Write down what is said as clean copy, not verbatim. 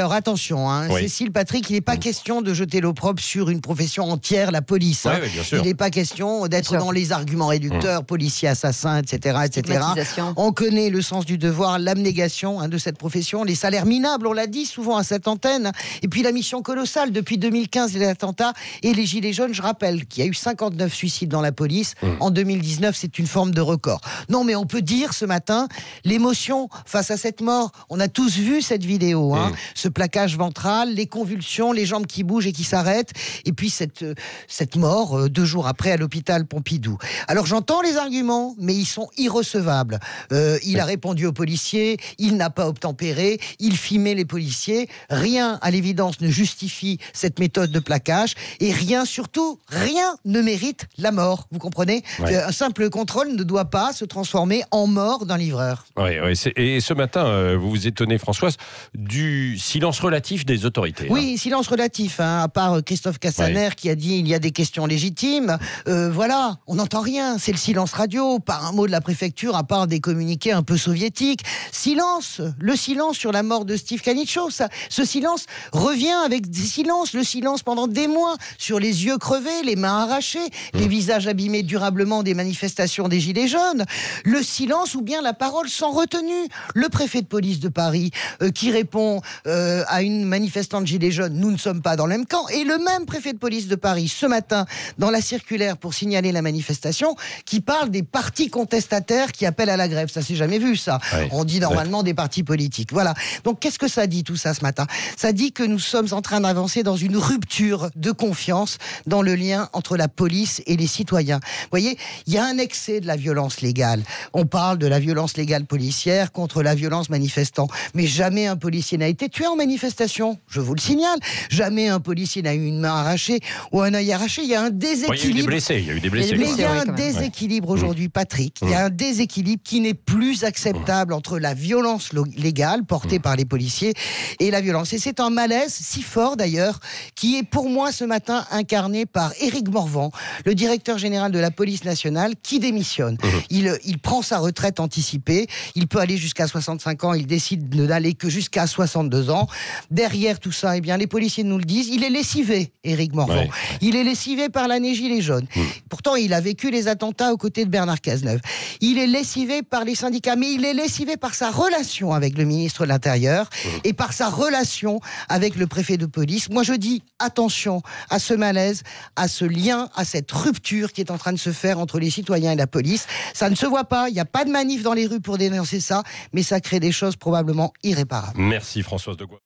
Alors attention, Oui. Cécile, Patrick, il n'est pas question de jeter l'opprobre sur une profession entière, la police. Oui, bien sûr. Il n'est pas question d'être dans les arguments réducteurs, policiers, assassins, etc., etc. Stigmatisation. On connaît le sens du devoir, l'abnégation de cette profession, les salaires minables, on l'a dit souvent à cette antenne, et puis la mission colossale depuis 2015, les attentats et les gilets jaunes. Je rappelle qu'il y a eu 59 suicides dans la police. En 2019, c'est une forme de record. Non, mais on peut dire ce matin, l'émotion face à cette mort. On a tous vu cette vidéo, ce plaquage ventral, les convulsions, les jambes qui bougent et qui s'arrêtent, et puis cette mort 2 jours après à l'hôpital Pompidou. Alors j'entends les arguments, mais ils sont irrecevables. Il a répondu aux policiers, il n'a pas obtempéré, il filmait les policiers. Rien, à l'évidence, ne justifie cette méthode de plaquage, et rien, surtout, rien ne mérite la mort. Vous comprenez ? Un simple contrôle ne doit pas se transformer en mort d'un livreur. Oui, et ce matin, vous vous étonnez, Françoise, du silence relatif des autorités. Oui, silence relatif, à part Christophe Castaner qui a dit il y a des questions légitimes. Voilà, on n'entend rien, c'est le silence radio, pas un mot de la préfecture, à part des communiqués un peu soviétiques. Silence, le silence sur la mort de Steve Canicho, ce silence revient avec des silences, le silence pendant des mois, sur les yeux crevés, les mains arrachées, les visages abîmés durablement des manifestations des Gilets jaunes, le silence ou bien la parole sans retenue. Le préfet de police de Paris qui répond à une manifestante Gilets jaunes, nous ne sommes pas dans le même camp, et le même préfet de police de Paris, ce matin, dans la circulaire pour signaler la manifestation, qui parle des partis contestataires qui appellent à la grève. Ça s'est jamais vu, ça. On dit normalement des partis politiques. Voilà. Donc qu'est-ce que ça dit tout ça ce matin ? Ça dit que nous sommes en train d'avancer dans une rupture de confiance dans le lien entre la police et les citoyens. Vous voyez, il y a un excès de la violence légale. On parle de la violence légale policière contre la violence manifestant. Mais jamais un policier n'a été tué en manifestation. Je vous le signale. Jamais un policier n'a eu une main arrachée ou un œil arraché. Il y a un déséquilibre. Il y a eu des blessés. Mais il y a un déséquilibre aujourd'hui, Patrick. Il y a un déséquilibre qui n'est plus acceptable entre la violence légale portée par les policiers et la violence. Et c'est un malaise si fort d'ailleurs qui est pour moi ce matin incarné par Éric Morvan, le directeur général de la police nationale, qui démissionne. Il prend sa retraite anticipée. Il peut aller jusqu'à 65 ans. Il décide de n'aller que jusqu'à 62 ans. Derrière tout ça, eh bien, les policiers nous le disent, il est lessivé, Éric Morvan. Il est lessivé par l'année Gilets jaunes. Pourtant, il a vécu les attentats aux côtés de Bernard Cazeneuve. Il est lessivé par les syndicats, mais il est lessivé par sa relation avec le ministre de l'Intérieur et par sa relation avec le préfet de police. Moi, je dis attention à ce malaise, à ce lien, à cette rupture qui est en train de se faire entre les citoyens et la police. Ça ne se voit pas, il n'y a pas de manif dans les rues pour dénoncer ça, mais ça crée des choses probablement irréparables. Merci Françoise de